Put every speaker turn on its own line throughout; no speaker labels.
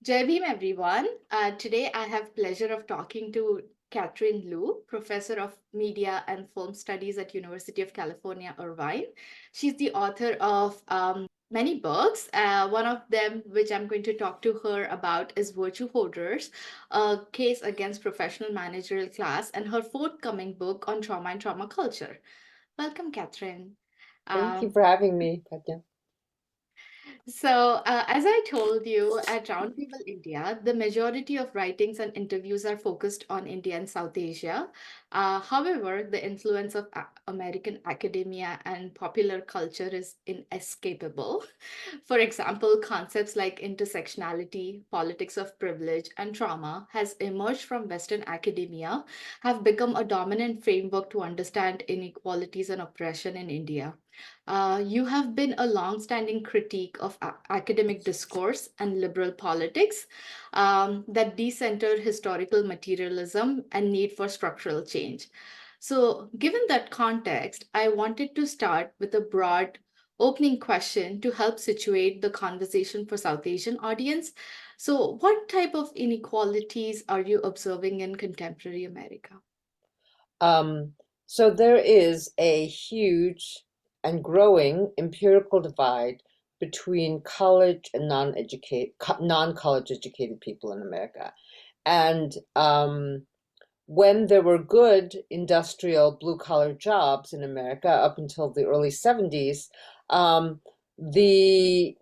Jai Bhim, everyone. Today I have pleasure of talking to Catherine Liu, Professor of Media and Film Studies at University of California, Irvine. She's the author of many books. One of them, which I'm going to talk to her about, is Virtue Hoarders, a case against professional managerial class, and her forthcoming book on trauma and trauma culture. Welcome, Catherine.
Thank you
Um,
for having me, Katya.
As I told you at Roundtable India, the majority of writings and interviews are focused on India and South Asia. However, the influence of American academia and popular culture is inescapable. For example, concepts like intersectionality, politics of privilege, and trauma has emerged from Western academia, have become a dominant framework to understand inequalities and oppression in India. You have been a long-standing critique of academic discourse and liberal politics that decenter historical materialism and need for structural change. So, given that context, I wanted to start with a broad opening question to help situate the conversation for South Asian audience. So, what type of inequalities are you observing in contemporary America?
Um, so there is a huge and growing empirical divide between college and non-college educated people in America. And when there were good industrial blue-collar jobs in America up until the early 70s, um, the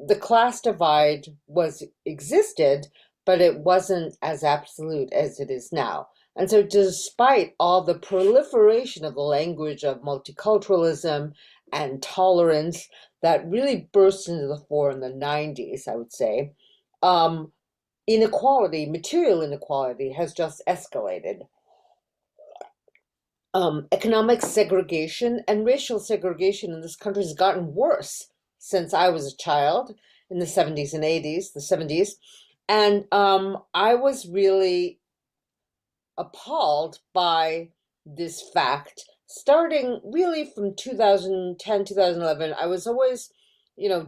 the class divide was existed, but it wasn't as absolute as it is now. And so despite all the proliferation of the language of multiculturalism and tolerance that really burst into the fore in the 90s, I would say, um, inequality, material inequality, has just escalated. Economic segregation and racial segregation in this country has gotten worse since I was a child in the 70s and 80s, the 70s. And I was really appalled by this fact. Starting really from 2010, 2011, I was always,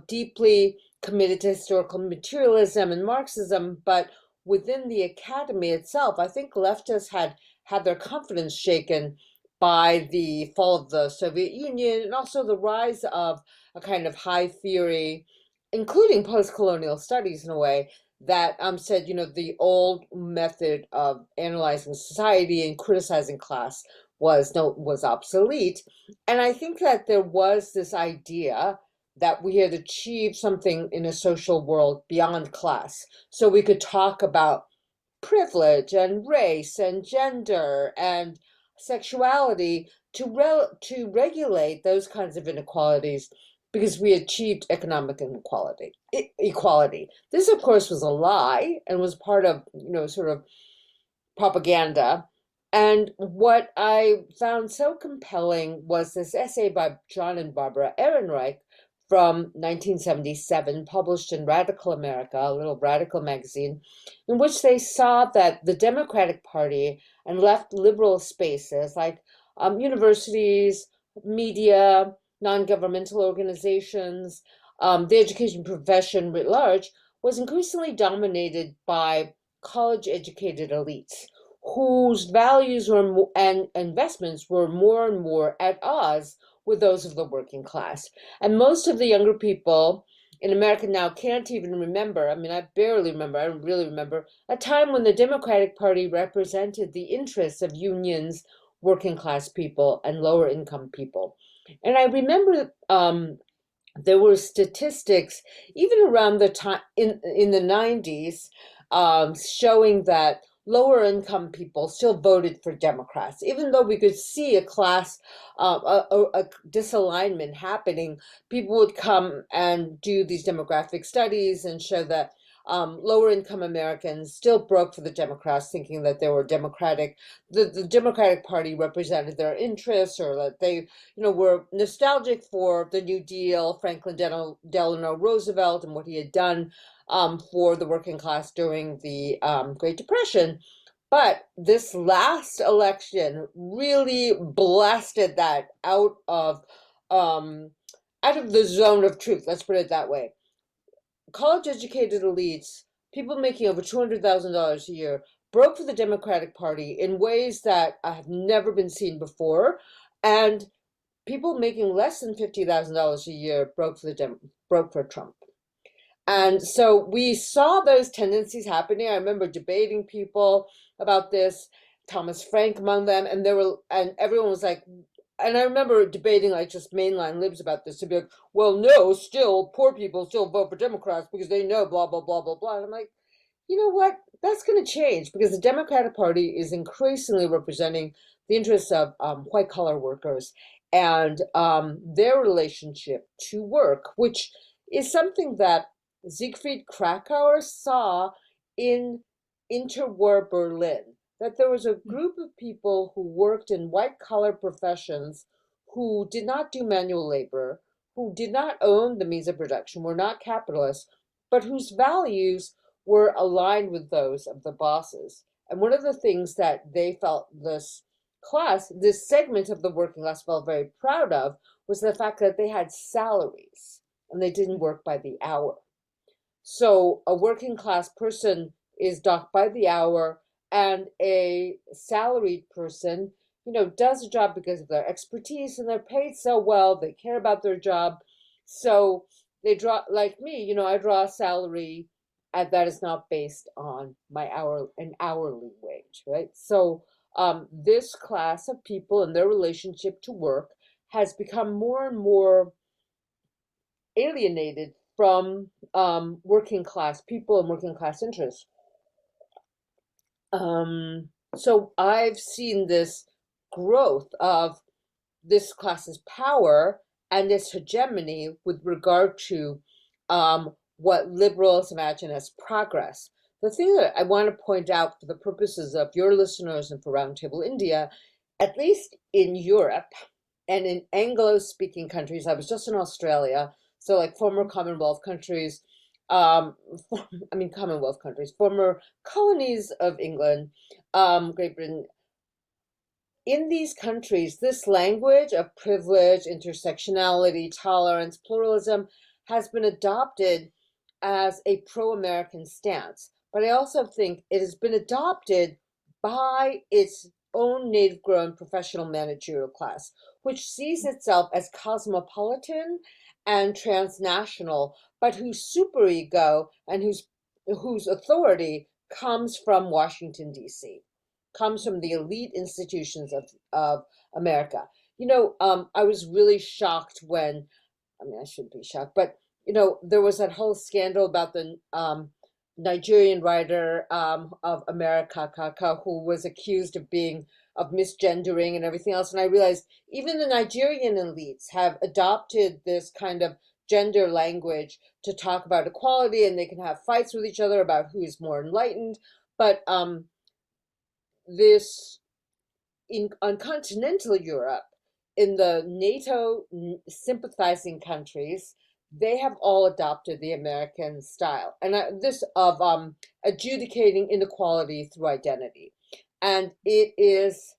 deeply committed to historical materialism and Marxism, but within the academy itself, I think leftists had their confidence shaken by the fall of the Soviet Union and also the rise of a kind of high theory, including post-colonial studies in a way, that said, the old method of analyzing society and criticizing class was obsolete. And I think that there was this idea that we had achieved something in a social world beyond class. So we could talk about privilege and race and gender and sexuality to regulate those kinds of inequalities because we achieved economic equality. This, of course, was a lie and was part of, sort of propaganda. And what I found so compelling was this essay by John and Barbara Ehrenreich from 1977, published in Radical America, a little radical magazine, in which they saw that the Democratic Party and left liberal spaces like universities, media, non-governmental organizations, the education profession writ large, was increasingly dominated by college-educated elites whose values and investments were more and more at odds with those of the working class. And most of the younger people in America now can't even remember. I mean, I barely remember. I don't really remember a time when the Democratic Party represented the interests of unions, working class people, and lower income people. And I remember there were statistics even around the time in the 90s, showing that lower income people still voted for Democrats, even though we could see a class, a disalignment happening. People would come and do these demographic studies and show that lower income Americans still broke for the Democrats, thinking that they were the Democratic Party represented their interests, or that they, were nostalgic for the New Deal, Franklin Delano Roosevelt, and what he had done for the working class during the Great Depression. But this last election really blasted that um, out of the zone of truth. Let's put it that way. College educated elites, people making over $200,000 a year broke for the Democratic Party in ways that have never been seen before, and people making less than $50,000 a year broke for Trump. And so we saw those tendencies happening. I remember debating people about this, Thomas Frank among them, and everyone was like, and I remember debating like just mainline libs about this to be like, well, no, still poor people still vote for Democrats because they know blah blah blah blah blah. And I'm like, you know what? That's going to change because the Democratic Party is increasingly representing the interests of white collar workers and their relationship to work, which is something that Siegfried Krakauer saw in interwar Berlin. That there was a group of people who worked in white collar professions who did not do manual labor, who did not own the means of production, were not capitalists, but whose values were aligned with those of the bosses. And one of the things that they felt this segment of the working class felt very proud of was the fact that they had salaries and they didn't work by the hour. So a working class person is docked by the hour, and a salaried person, does a job because of their expertise and they're paid so well, they care about their job. So they draw, like me, I draw a salary that is not based on an hourly wage, right? So this class of people and their relationship to work has become more and more alienated from working class people and working class interests. So I've seen this growth of this class's power and its hegemony with regard to what liberals imagine as progress. The thing that I want to point out for the purposes of your listeners and for Roundtable India, at least in Europe and in Anglo-speaking countries, I was just in Australia, so like former Commonwealth countries, um, Commonwealth countries, former colonies of England, Great Britain, in these countries, this language of privilege, intersectionality, tolerance, pluralism has been adopted as a pro American stance. But I also think it has been adopted by its own native grown professional managerial class, which sees itself as cosmopolitan and transnational, but whose superego and whose authority comes from Washington, D.C., comes from the elite institutions of America. I was really shocked when, I shouldn't be shocked, but, there was that whole scandal about the Nigerian writer of America, Kaka, who was accused of misgendering and everything else. And I realized even the Nigerian elites have adopted this kind of gender language to talk about equality, and they can have fights with each other about who is more enlightened. But this on continental Europe, in the NATO sympathizing countries, they have all adopted the American style, and this of adjudicating inequality through identity, and it is,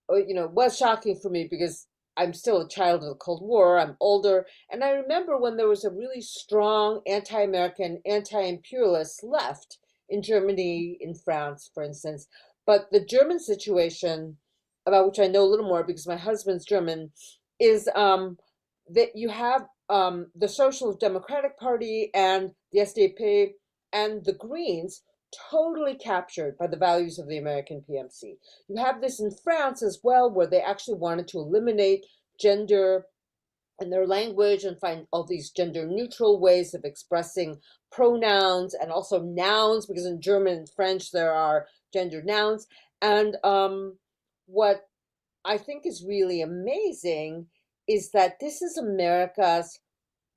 was shocking for me because I'm still a child of the Cold War. I'm older, and I remember when there was a really strong anti-American, anti-imperialist left in Germany, in France, for instance. But the German situation, about which I know a little more because my husband's German, is that you have the Social Democratic Party and the SDP and the Greens totally captured by the values of the American PMC. You have this in France as well, where they actually wanted to eliminate gender in their language and find all these gender neutral ways of expressing pronouns and also nouns, because in German and French there are gendered nouns. And what I think is really amazing is that this is America's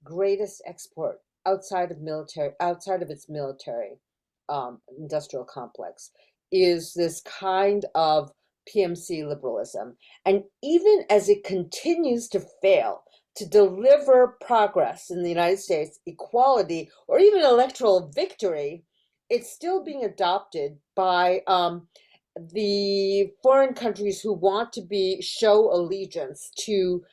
greatest export outside of its military industrial complex, is this kind of PMC liberalism. And even as it continues to fail to deliver progress in the United States, equality, or even electoral victory, it's still being adopted by the foreign countries who want to show allegiance to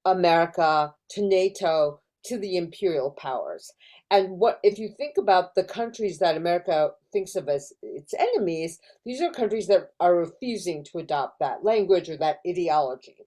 America, to NATO, to the imperial powers. And what if you think about the countries that America thinks of as its enemies, these are countries that are refusing to adopt that language or that ideology.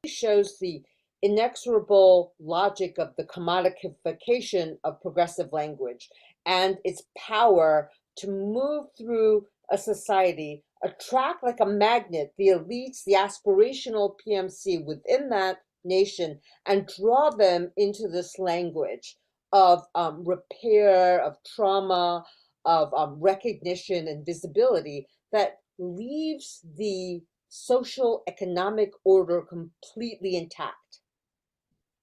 Shows the inexorable logic of the commodification of progressive language and its power to move through a society, attract like a magnet the elites, the aspirational PMC within that nation, and draw them into this language of repair, of trauma, of recognition and visibility that leaves the social economic order completely intact,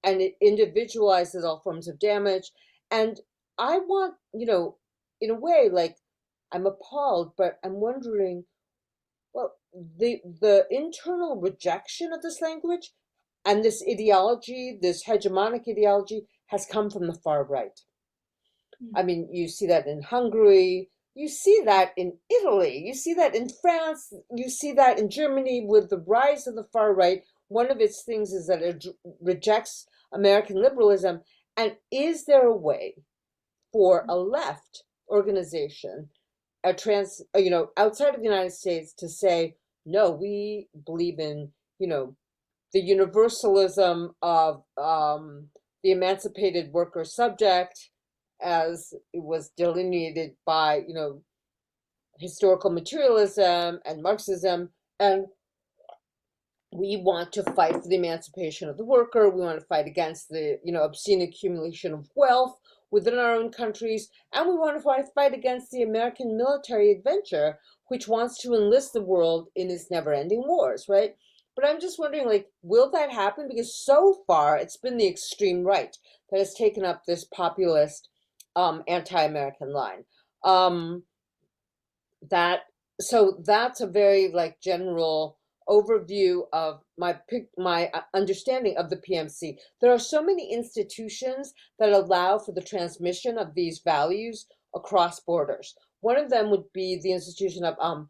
and it individualizes all forms of damage. And I want, in a way, like, I'm appalled, but I'm wondering, well, the internal rejection of this language and this ideology, this hegemonic ideology, has come from the far right. I mean, you see that in Hungary, you see that in Italy, you see that in France, you see that in Germany with the rise of the far right. One of its things is that it rejects American liberalism. And is there a way for a left organization, outside of the United States, to say, no, we believe in, the universalism of the emancipated worker subject as it was delineated by, historical materialism and Marxism, and we want to fight for the emancipation of the worker. We want to fight against the, obscene accumulation of wealth within our own countries, and we want to fight against the American military adventure, which wants to enlist the world in its never-ending wars, right? But I'm just wondering, like, will that happen? Because so far it's been the extreme right that has taken up this populist, anti-American line. Um, that so that's a very like general overview of my understanding of the PMC. There are so many institutions that allow for the transmission of these values across borders. One of them would be the institution of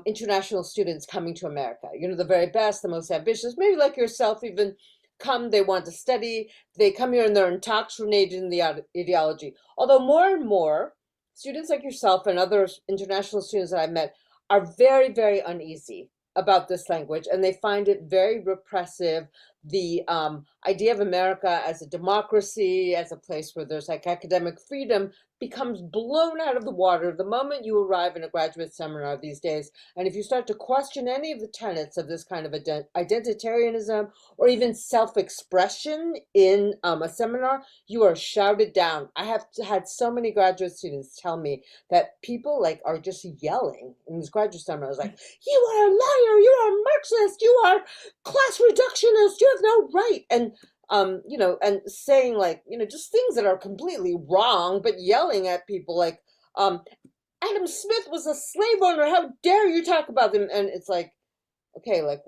international students coming to America. The very best, the most ambitious, maybe like yourself, even come. They want to study. They come here and they're indoctrinated in the ideology. Although more and more students like yourself and other international students that I've met are very, very uneasy about this language, and they find it very repressive. The idea of America as a democracy, as a place where there's like academic freedom, becomes blown out of the water the moment you arrive in a graduate seminar these days. And if you start to question any of the tenets of this kind of identitarianism or even self-expression in a seminar, you are shouted down. I have had so many graduate students tell me that people like are just yelling in these graduate seminars, like, "You are a liar! You are a Marxist! You are class reductionist! You have no right!" And saying like, just things that are completely wrong, but yelling at people like, Adam Smith was a slave owner. How dare you talk about them? And it's like, okay, like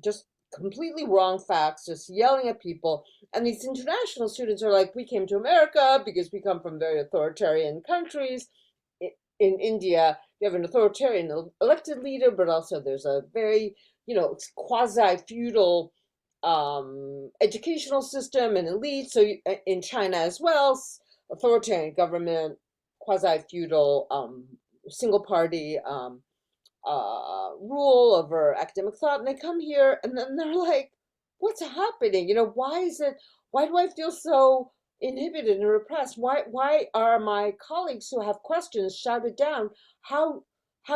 just completely wrong facts, just yelling at people. And these international students are like, we came to America because we come from very authoritarian countries. In India, you have an authoritarian elected leader, but also there's a very, quasi-feudal educational system and elite. So in China as well, authoritarian government, quasi-feudal, single party, rule over academic thought, and they come here and then they're like, what's happening? Why do I feel so inhibited and repressed? Why are my colleagues who have questions shouted down? How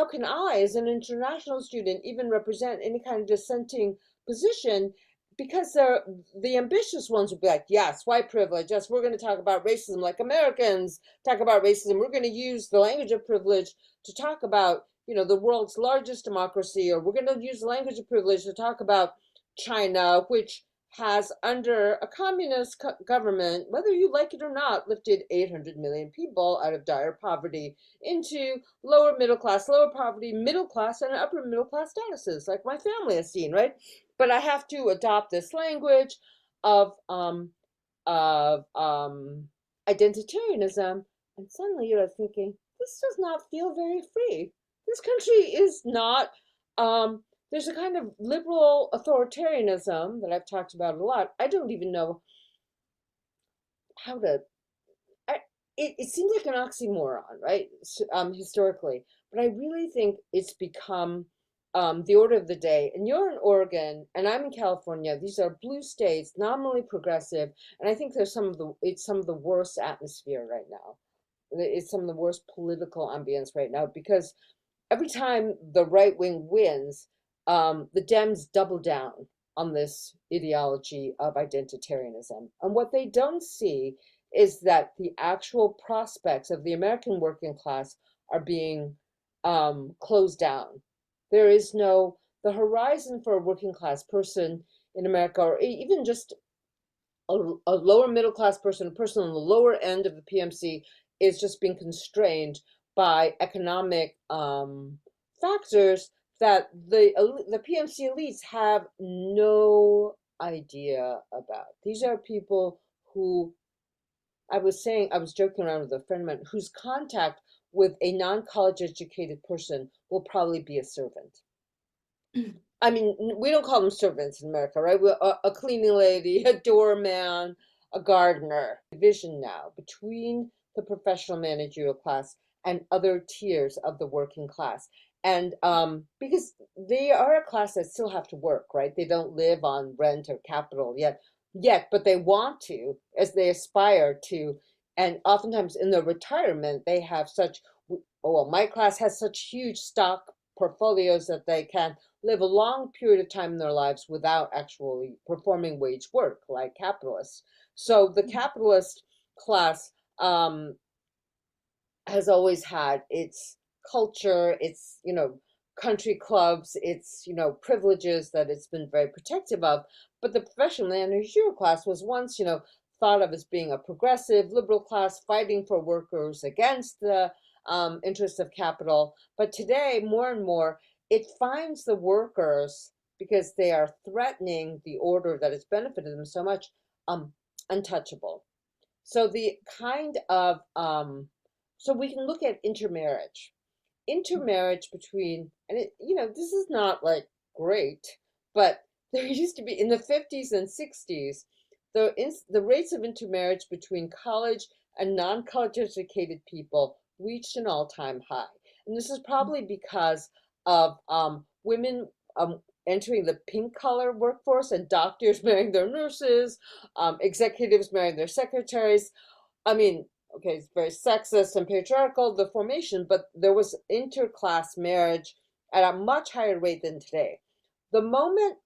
can I, as an international student, even represent any kind of dissenting position? Because the ambitious ones would be like, yes, white privilege, yes, we're going to talk about racism like Americans talk about racism. We're going to use the language of privilege to talk about, the world's largest democracy, or we're going to use the language of privilege to talk about China, which has, under a communist government, whether you like it or not, lifted 800 million people out of dire poverty into lower middle class, lower poverty, middle class, and upper middle class statuses, like my family has seen, right? But I have to adopt this language of identitarianism, and suddenly you're thinking, this does not feel very free. This country is not. There's a kind of liberal authoritarianism that I've talked about a lot. I don't even know how to I, it seems like an oxymoron, right? Historically, but I really think it's become the order of the day. And you're in Oregon, and I'm in California. These are blue states, nominally progressive, and I think there's some of the worst atmosphere right now. It's some of the worst political ambience right now because every time the right wing wins, the Dems double down on this ideology of identitarianism. And what they don't see is that the actual prospects of the American working class are being closed down. There is no, the horizon for a working class person in America, or even just a lower middle class person, a person on the lower end of the PMC, is just being constrained by economic factors that the PMC elites have no idea about. These are people who I was joking around with a friend of mine whose contact with a non-college educated person will probably be a servant. I mean, we don't call them servants in America, right? A cleaning lady, a doorman, a gardener. Division now between the professional managerial class and other tiers of the working class. And because they are a class that still have to work, right? They don't live on rent or capital yet, but they want to as they aspire to. And oftentimes in their retirement, they have such, well, my class has such huge stock portfolios that they can live a long period of time in their lives without actually performing wage work like capitalists. So the capitalist class has always had its culture, its, country clubs, its, privileges that it's been very protective of. But the professional managerial class was once, thought of as being a progressive liberal class fighting for workers against the interests of capital. But today, more and more, it finds the workers, because they are threatening the order that has benefited them so much, um, untouchable. So the kind of so we can look at intermarriage. Intermarriage between, and this is not like great, but there used to be in the 50s and 60s, the rates of intermarriage between college and non-college educated people reached an all-time high. And this is probably because of women entering the pink collar workforce and doctors marrying their nurses, executives marrying their secretaries. I mean, okay, it's very sexist and patriarchal, the formation, but there was interclass marriage at a much higher rate than today. The moment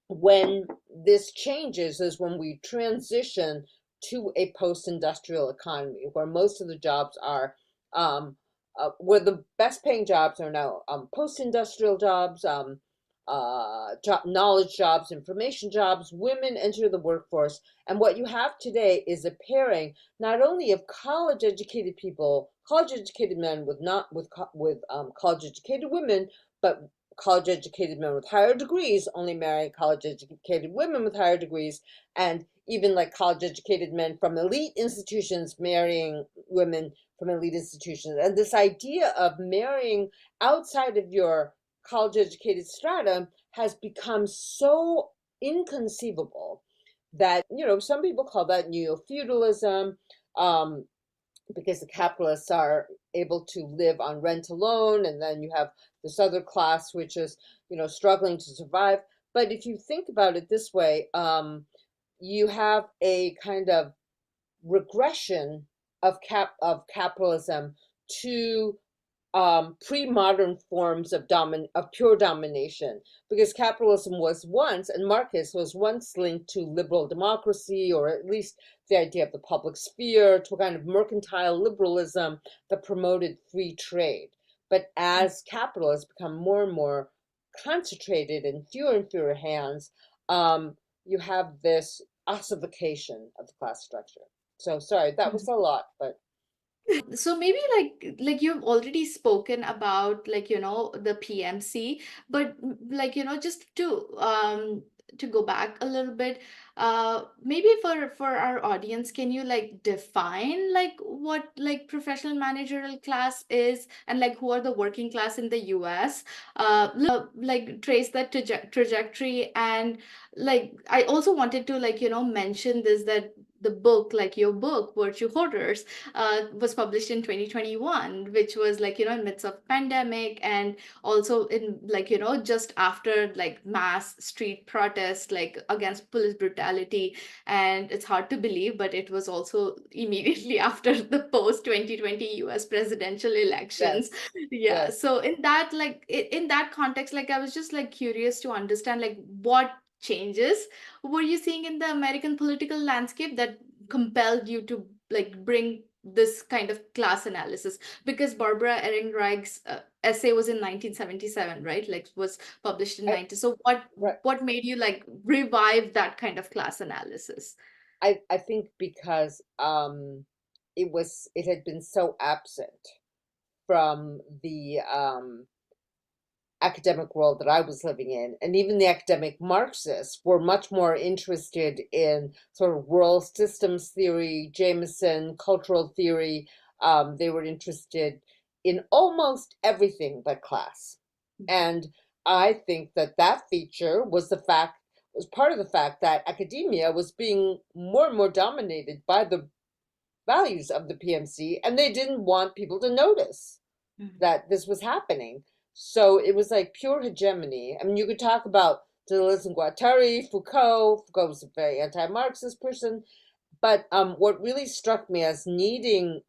when this changes is when we transition to a post-industrial economy where most of the jobs are where the best paying jobs are now post-industrial jobs, knowledge jobs, information jobs. Women enter the workforce, and what you have today is a pairing not only of college educated people, college educated men with not with college educated women, but college educated men with higher degrees only marry college educated women with higher degrees, and even like college educated men from elite institutions marrying women from elite institutions. And this idea of marrying outside of your college educated stratum has become so inconceivable that, some people call that neo feudalism. Because the capitalists are able to live on rent alone, and then you have this other class which is, struggling to survive. But if you think about it this way, you have a kind of regression of capitalism to pre-modern forms of pure domination, because capitalism was once, and Marcus was once, linked to liberal democracy, or at least the idea of the public sphere, to a kind of mercantile liberalism that promoted free trade. But as capital has become more and more concentrated in fewer and fewer hands, you have this ossification of the class structure. So sorry, that was a lot, but
So maybe like you've already spoken about, like, the PMC, but just to to go back a little bit, maybe for our audience, can you like define like what like professional managerial class is, and like who are the working class in the US? Like trace that trajectory. And like I also wanted to like mention this, that the book, like your book Virtue Hoarders, was published in 2021, which was like in midst of pandemic, and also in like just after like mass street protest like against police brutality. And it's hard to believe, but it was also immediately after the post 2020 US presidential elections.
Yes,
Yeah,
yes.
so in that like in that context, like I was just like curious to understand like what changes were you seeing in the American political landscape that compelled you to like bring this kind of class analysis? Because Barbara Ehrenreich's essay was in 1977, right? Like was published in
I,
90. So
right.
what made you like revive that kind of class analysis?
I think because it had been so absent from the academic world that I was living in, and even the academic Marxists were much more interested in sort of world systems theory, Jameson, cultural theory. They were interested in almost everything but class. And I think that that feature was part of the fact that academia was being more and more dominated by the values of the PMC, and they didn't want people to notice
Mhm.
that this was happening. So it was like pure hegemony. I mean, you could talk about Deleuze and Guattari, Foucault. Foucault was a very anti-Marxist person. But what really struck me as needing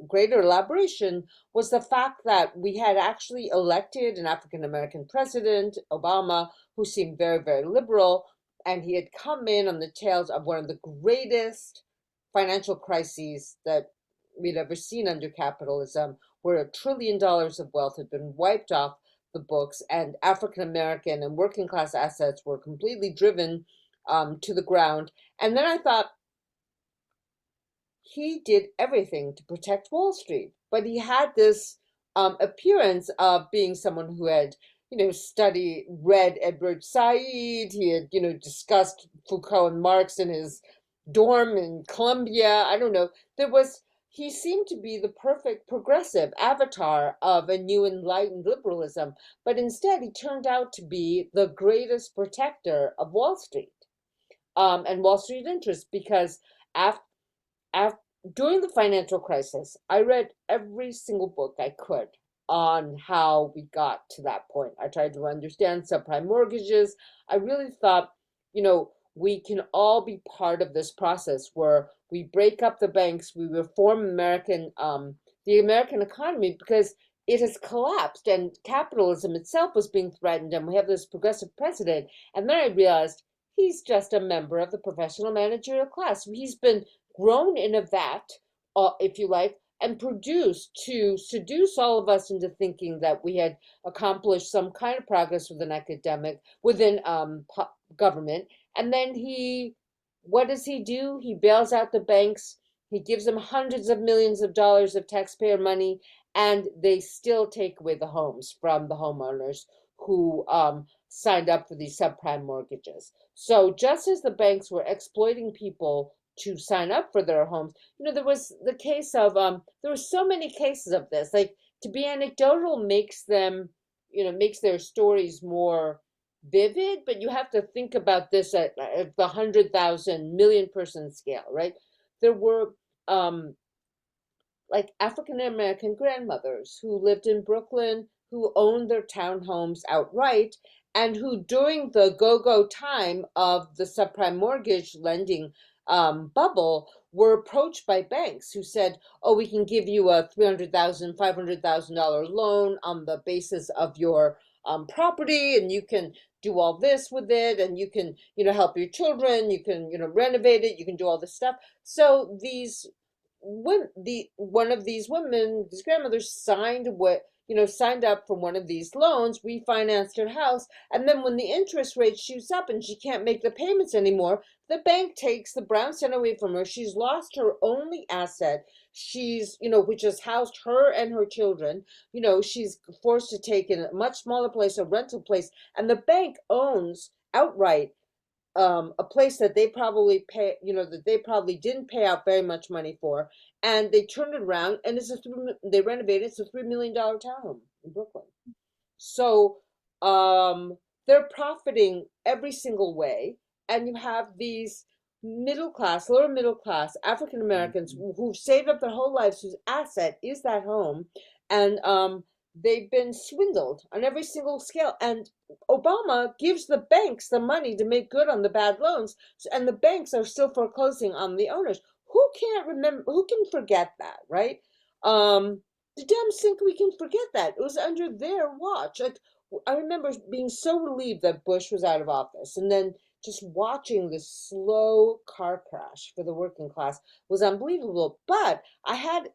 greater elaboration was the fact that we had actually elected an African American president, Obama, who seemed very, very liberal, and he had come in on the tails of one of the greatest financial crises that we'd ever seen under capitalism, where $1 trillion of wealth had been wiped off the books, and African American and working class assets were completely driven to the ground. And then I thought, he did everything to protect Wall Street, but he had this appearance of being someone who had, read Edward Said. He had, discussed Foucault and Marx in his dorm in Columbia. I don't know. He seemed to be the perfect progressive avatar of a new enlightened liberalism, but instead he turned out to be the greatest protector of Wall Street and Wall Street interests because after af during the financial crisis, I read every single book I could on how we got to that point. I tried to understand subprime mortgages. I really thought, we can all be part of this process where we break up the banks, we reform the American economy because it has collapsed and capitalism itself was being threatened, and we have this progressive president. And then I realized he's just a member of the professional managerial class. He's been grown in a vat, if you like, and produced to seduce all of us into thinking that we had accomplished some kind of progress within government. And then what does he do? He bails out the banks. He gives them hundreds of millions of dollars of taxpayer money, and they still take away the homes from the homeowners who signed up for these subprime mortgages. So just as the banks were exploiting people to sign up for their homes, there was the case of there were so many cases of this. Like, to be anecdotal makes their stories more vivid, but you have to think about this at the 100,000 million person scale, right? There were like African American grandmothers who lived in Brooklyn, who owned their townhomes outright, and who, during the go go time of the subprime mortgage lending bubble, were approached by banks who said, "Oh, we can give you a $300,000, $500,000 loan on the basis of your property, and you can do all this with it, and you can, help your children, you can, renovate it, you can do all this stuff." So when one of these women, these grandmothers, signed up for one of these loans, refinanced her house, and then when the interest rate shoots up and she can't make the payments anymore, the bank takes the brownstone away from her. She's lost her only asset. Which has housed her and her children. She's forced to take in a much smaller place, a rental place, and the bank owns outright a place that they probably pay, that they probably didn't pay out very much money for, and they turned it around and they renovated. It's a $3 million townhome in Brooklyn. So um, they're profiting every single way, and you have these middle class, lower middle class African Americans who've saved up their whole lives, whose asset is that home, and they've been swindled on every single scale. And Obama gives the banks the money to make good on the bad loans, and the banks are still foreclosing on the owners. Who can't remember? Who can forget that, right? Um, the Dems think we can forget that. It was under their watch. Like, I remember being so relieved that Bush was out of office, and then just watching this slow car crash for the working class was unbelievable. But I had,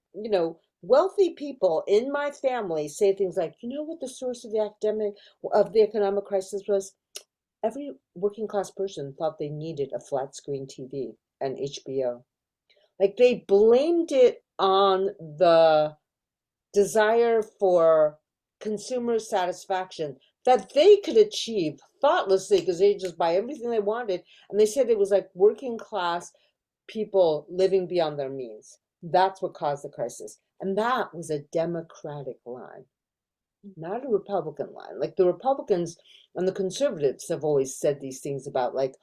wealthy people in my family say things like, you know what the source of the economic crisis was? Every working class person thought they needed a flat screen TV and HBO. Like they blamed it on the desire for consumer satisfaction that they could achieve thoughtlessly because they just buy everything they wanted. And they said it was like working class people living beyond their means. That's what caused the crisis. And that was a Democratic line, not a Republican line. Like the Republicans and the conservatives have always said these things about like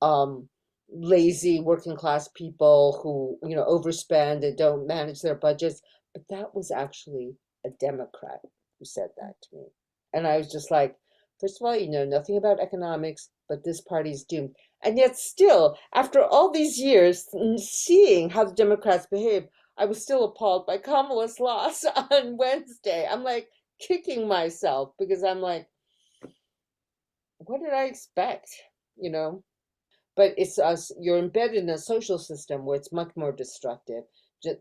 um, lazy working class people who overspend and don't manage their budgets. But that was actually a Democrat who said that to me, and I was just like, first of all, you know nothing about economics, but this party's doomed. And yet, still, after all these years, seeing how the Democrats behave, I was still appalled by Kamala's loss on Wednesday. I'm like, kicking myself because I'm like, what did I expect? You know? But it's us, you're embedded in a social system where it's much more destructive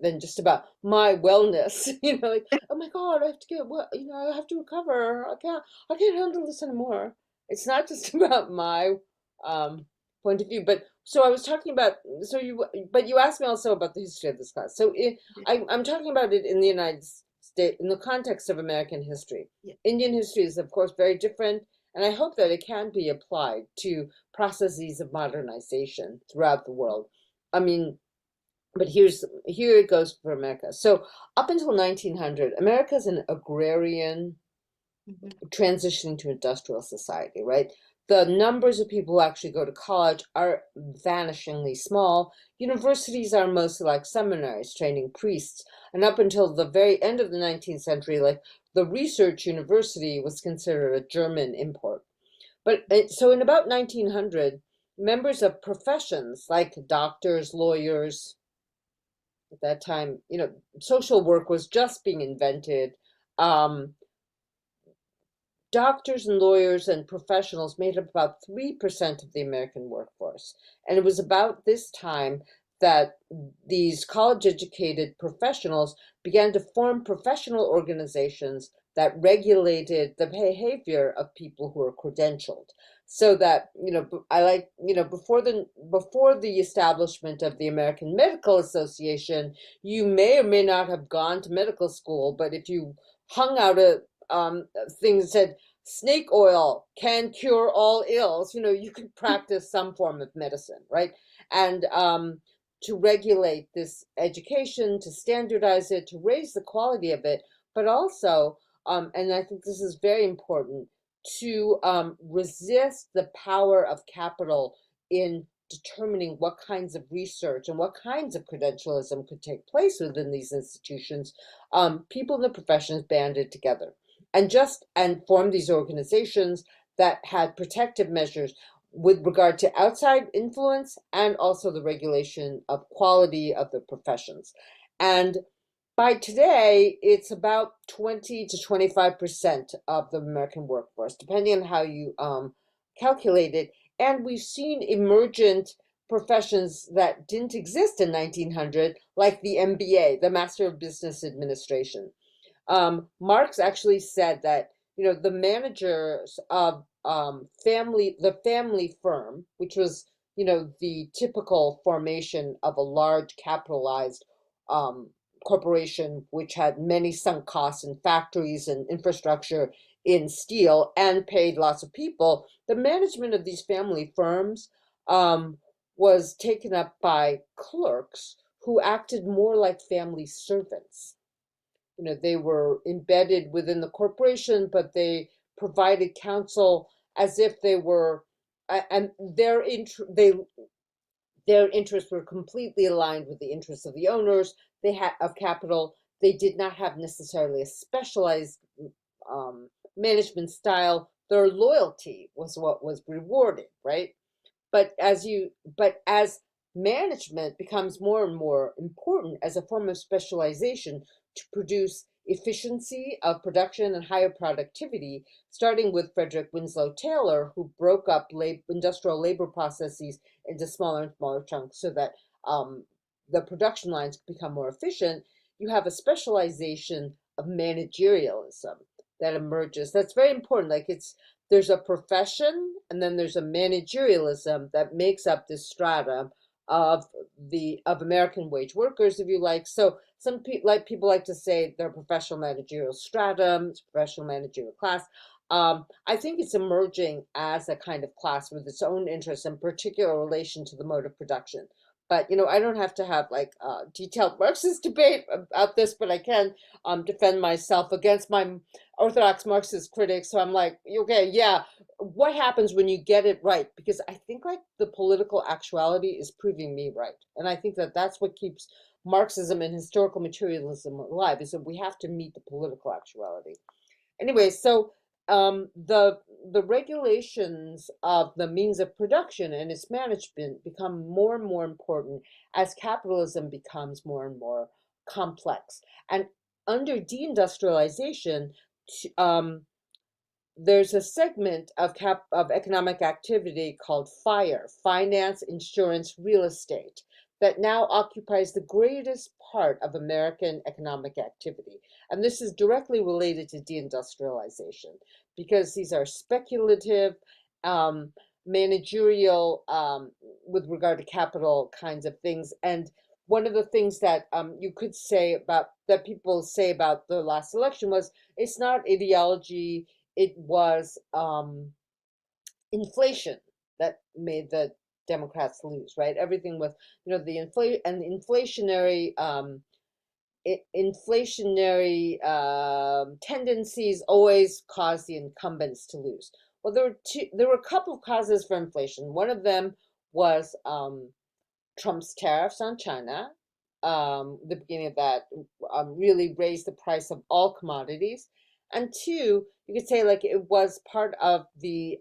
than just about my wellness. Like, oh my God, I have to get what, I have to recover. I can't handle this anymore. It's not just about my um, point of view. But so I was talking about, but you asked me also about the history of this class. So
Yeah.
I'm talking about it in the United States, in the context of American history.
Yeah.
Indian history is, of course, very different. And I hope that it can be applied to processes of modernization throughout the world. I mean, but here it goes for America. So up until 1900, America is an agrarian
Mhm.
transitioning to industrial society, right? The numbers of people who actually go to college are vanishingly small. Universities are mostly like seminaries training priests. And up until the very end of the 19th century, like the research university was considered a German import. But so in about 1900, members of professions like doctors, lawyers, at that time, social work was just being invented. Um, Doctors and lawyers and professionals made up about 3% of the American workforce. And it was about this time that these college educated professionals began to form professional organizations that regulated the behavior of people who are credentialed. So that, I like, before the establishment of the American Medical Association, you may or may not have gone to medical school, but if you hung out a thing that said snake oil can cure all ills, you could practice some form of medicine, right? And to regulate this education, to standardize it, to raise the quality of it, but also, and I think this is very important, to resist the power of capital in determining what kinds of research and what kinds of credentialism could take place within these institutions. People in the professions banded together and formed these organizations that had protective measures with regard to outside influence and also the regulation of quality of the professions. And by today, it's about 20 to 25% of the American workforce, depending on how you calculate it. And we've seen emergent professions that didn't exist in 1900, like the MBA, the Master of Business Administration. Marx actually said that the managers of the family firm, which was the typical formation of a large capitalized um, corporation, which had many sunk costs in factories and infrastructure in steel and paid lots of people. The management of these family firms um, was taken up by clerks who acted more like family servants. They were embedded within the corporation, but they provided counsel as if they were, and their interests were completely aligned with the interests of the owners. They had of capital. They did not have necessarily a specialized um, management style. Their loyalty was what was rewarded, right? But as management becomes more and more important as a form of specialization to produce efficiency of production and higher productivity, starting with Frederick Winslow Taylor, who broke up industrial labor processes into smaller and smaller chunks so that um, the production lines could become more efficient, you have a specialization of managerialism that emerges. That's very important. Like there's a profession and then there's a managerialism that makes up this strata of American wage workers, if you like. So some people like to say they're professional managerial stratum, professional managerial class. I think it's emerging as a kind of class with its own interests and particular relation to the mode of production. But I don't have to have like detailed Marxist debate about this, but I can defend myself against my orthodox Marxist critics. So I'm like, okay, yeah, what happens when you get it right? Because I think like the political actuality is proving me right. And I think that that's what keeps Marxism and historical materialism alive, is that we have to meet the political actuality. Anyway, so the regulations of the means of production and its management become more and more important as capitalism becomes more and more complex. And under deindustrialization, there's a segment of economic activity called FIRE, finance, insurance, real estate, that now occupies the greatest part of American economic activity. And this is directly related to deindustrialization because these are speculative, um, managerial, with regard to capital kinds of things. And one of the things that you could say about that people say about the last election was it's not ideology, it was inflation that made the Democrats lose, right? Everything with the inflationary tendencies always cause the incumbents to lose. Well, there were a couple of causes for inflation. One of them was Trump's tariffs on China, the beginning of that, really raised the price of all commodities. And two, you could say like it was part of the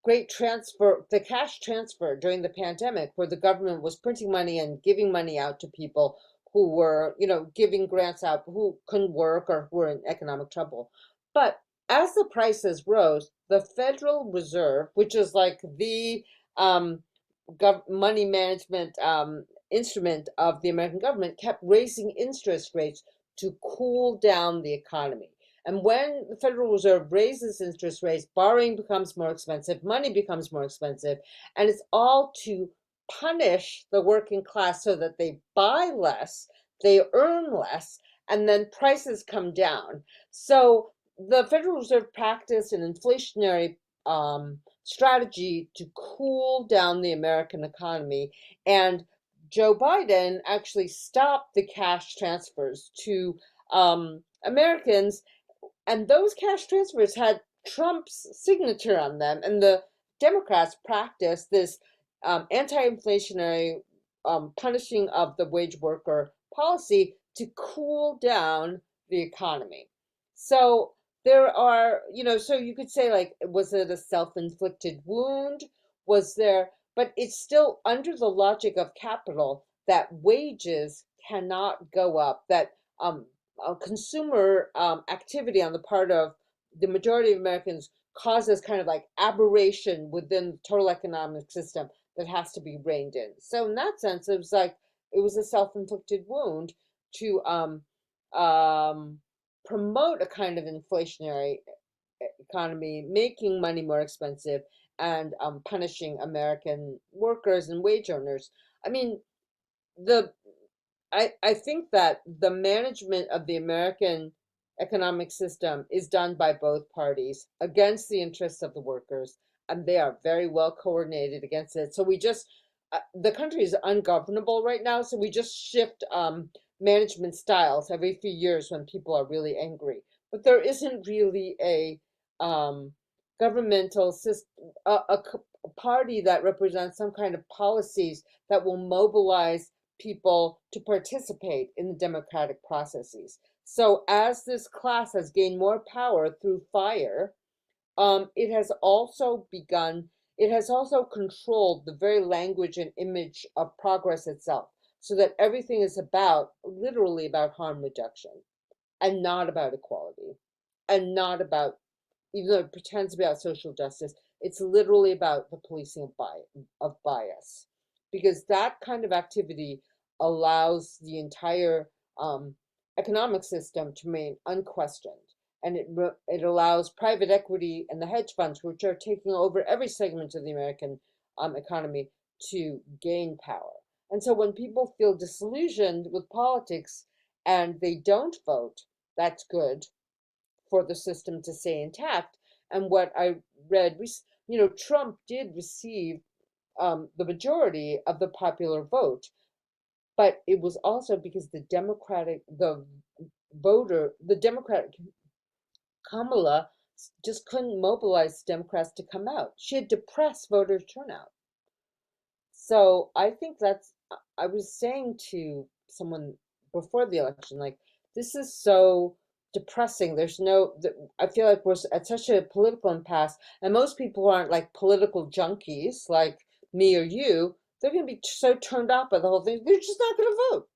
great transfer, the cash transfer during the pandemic, where the government was printing money and giving money out to people who were, giving grants out who couldn't work or who were in economic trouble. But as the prices rose, the Federal Reserve, which is like the um, money management instrument of the American government, kept raising interest rates to cool down the economy. And when the Federal Reserve raises interest rates, borrowing becomes more expensive, money becomes more expensive, and it's all to punish the working class so that they buy less, they earn less, and then prices come down. So the Federal Reserve practiced an inflationary strategy to cool down the American economy. And Joe Biden actually stopped the cash transfers to Americans, and those cash transfers had Trump's signature on them. And the Democrats practiced this anti-inflationary punishing of the wage worker policy to cool down the economy. So there are, so you could say like, was it a self-inflicted wound? Was there, but it's still under the logic of capital that wages cannot go up, that consumer activity on the part of the majority of Americans causes kind of like aberration within the total economic system that has to be reined in. So in that sense, it was a self-inflicted wound to um, promote a kind of inflationary economy, making money more expensive and punishing American workers and wage earners. I mean, the I think that the management of the American economic system is done by both parties against the interests of the workers, and they are very well coordinated against it. So we just the country is ungovernable right now, so we just shift management styles every few years when people are really angry. But there isn't really a um, governmental system, a party that represents some kind of policies that will mobilize people to participate in the democratic processes. So as this class has gained more power through fire, it has also begun, it has also controlled the very language and image of progress itself, so that everything is about, literally about harm reduction and not about equality and not about, even though it pretends to be about social justice, it's literally about the policing of bias. Because that kind of activity allows the entire um, economic system to remain unquestioned. And it allows private equity and the hedge funds, which are taking over every segment of the American economy, to gain power. And so when people feel disillusioned with politics and they don't vote, that's good for the system to stay intact. And what I read, Trump did receive the majority of the popular vote, but it was also because the Democratic Kamala just couldn't mobilize Democrats to come out. She had depressed voter turnout. So I think I was saying to someone before the election, like, this is so depressing. I feel like we're at such a political impasse, and most people aren't like political junkies like me or you. They're going to be so turned out by the whole thing, they're just not going to vote.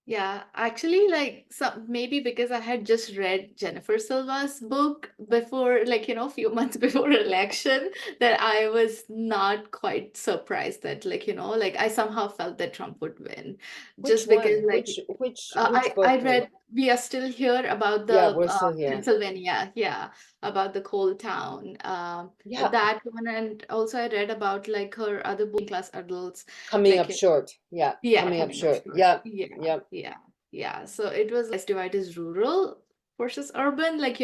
Yeah, actually, like some maybe because I had just read Jennifer Silva's book before, like, a few months before election, that I was not quite surprised that, like, like I somehow felt that Trump would win,
Which
just because,
one?
like,
Which
I
book?
read We Are Still Here about
Yeah,
the
we're still here.
Pennsylvania, yeah, about the coal town,
Yeah,
that one, and also I read about like her other book, Class Adults,
coming
like.
up short. Yeah,
Yeah,
coming up
coming up
short.
short.
Yeah,
Yeah,
yeah.
yeah, yeah. So it was less divide is rural versus urban.
Mm-hmm.
Like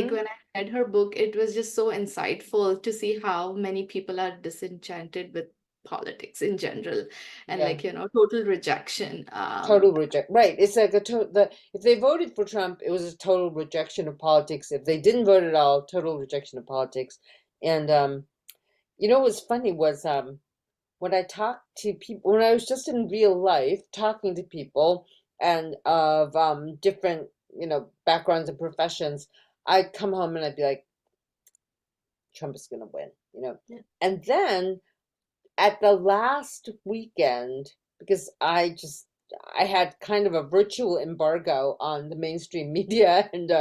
Mm-hmm.
when I read her book, it was just so insightful to see how many people are disenchanted with politics in general, and
Yeah.
total rejection.
Total reject. Right. It's like if they voted for Trump, it was a total rejection of politics. If they didn't vote at all, total rejection of politics. And what was funny was when I talked to people, when I was just in real life talking to people and of different, backgrounds and professions, I'd come home and I'd be like, Trump is gonna win.
Yeah.
And then at the last weekend, because I had kind of a virtual embargo on the mainstream media, and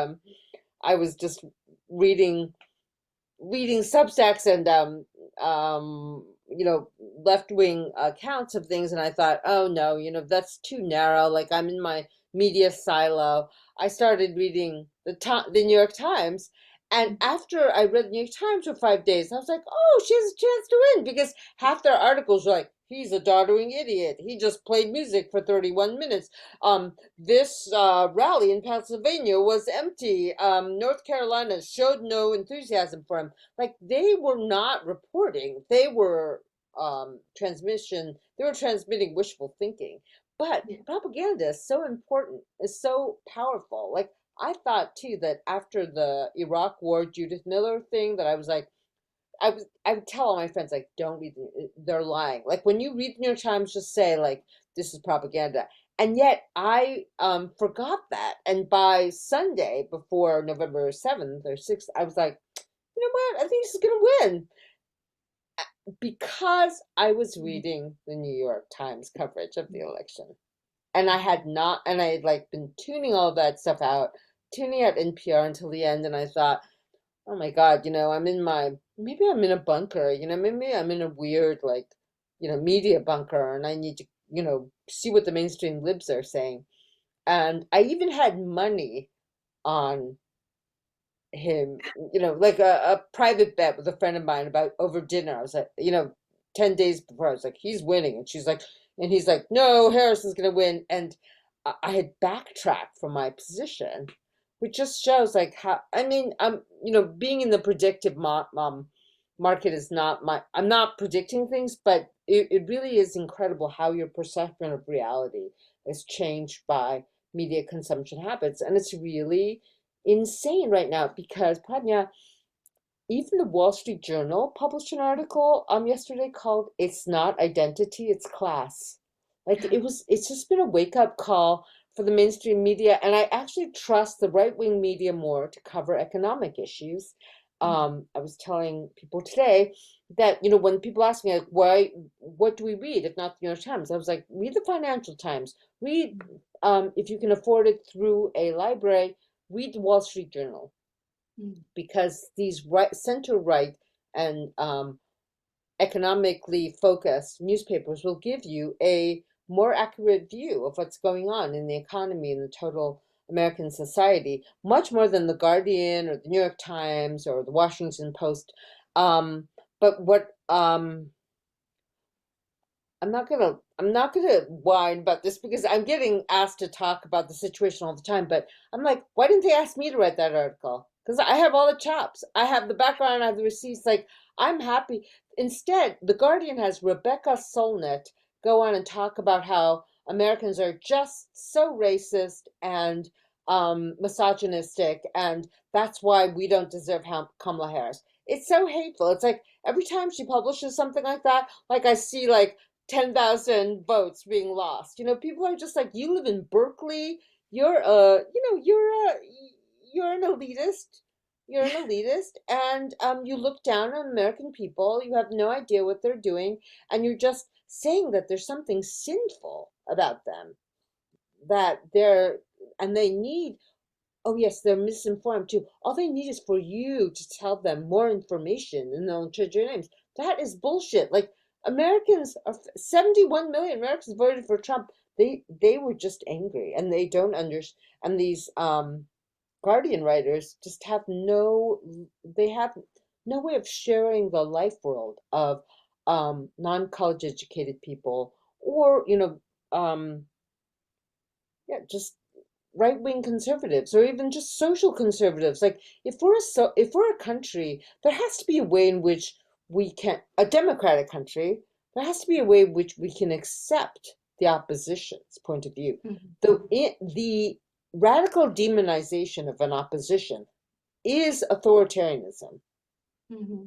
I was just reading reading Substacks and left wing accounts of things, and I thought, oh no, that's too narrow. Like, I'm in my media silo. I started reading the New York Times, and after I read the New York Times for 5 days, I was like, oh, she has a chance to win, because half their articles were like, he's a doddering idiot. He just played music for 31 minutes. This rally in Pennsylvania was empty. North Carolina showed no enthusiasm for him. Like, they were not reporting. They were transmitting wishful thinking. But
Yeah.
propaganda is so important, is so powerful. Like, I thought too that after the Iraq War Judith Miller thing, that I was like, I would tell all my friends, like, don't read they're lying. Like, when you read the New York Times, just say, like, this is propaganda. And yet I forgot that. And by Sunday, before November 7th or 6th, I was like, you know what? I think this is gonna win, because I was reading the New York Times coverage of the election. And I had like been tuning all that stuff out, tuning out NPR until the end, and I thought, oh my God, maybe I'm in a bunker, maybe I'm in a weird, like, media bunker, and I need to, see what the mainstream libs are saying. And I even had money on him, like a private bet with a friend of mine about over dinner. I was like, 10 days before, I was like, he's winning. And he's like, no, Harrison's going to win. And I had backtracked from my position, which just shows like how, I mean, being in the predictive market is not my, I'm not predicting things, but it really is incredible how your perception of reality is changed by media consumption habits. And it's really insane right now because, Pradnya, even the Wall Street Journal published an article yesterday called "It's Not Identity, It's Class." Like it's just been a wake up call for the mainstream media, and I actually trust the right wing media more to cover economic issues. I was telling people today that when people ask me like, why, what do we read if not the New York Times? I was like, read the Financial Times, read if you can afford it through a library, read the Wall Street Journal, because these right, center right and economically focused newspapers will give you a more accurate view of what's going on in the economy and the total American society, much more than the Guardian or the New York Times or the Washington Post. Um, but what I'm not gonna whine about this because I'm getting asked to talk about the situation all the time, but I'm like, why didn't they ask me to write that article? Because I have all the chops. I have the background, I have the receipts, like I'm happy. Instead, The Guardian has Rebecca Solnit go on and talk about how Americans are just so racist and misogynistic, and that's why we don't deserve Kamala Harris. It's so hateful. It's like every time she publishes something like that, like I see like 10,000 votes being lost. People are just like, you live in Berkeley. You're you're an elitist. You're an elitist, and you look down on American people. You have no idea what they're doing, and you're just saying that there's something sinful about them, that they're and they need. Oh, yes, they're misinformed too. All they need is for you to tell them more information and they'll change your names. That is bullshit. Like, Americans are 71 million Americans voted for Trump. They were just angry and they don't understand. And these Guardian writers just have they have no way of sharing the life world of non-college educated people, or yeah, just right wing conservatives, or even just social conservatives. Like, if we're a country, there has to be a way in which we can, a democratic country, there has to be a way in which we can accept the opposition's point of view.
Mhm.
The radical demonization of an opposition is authoritarianism.
Mhm.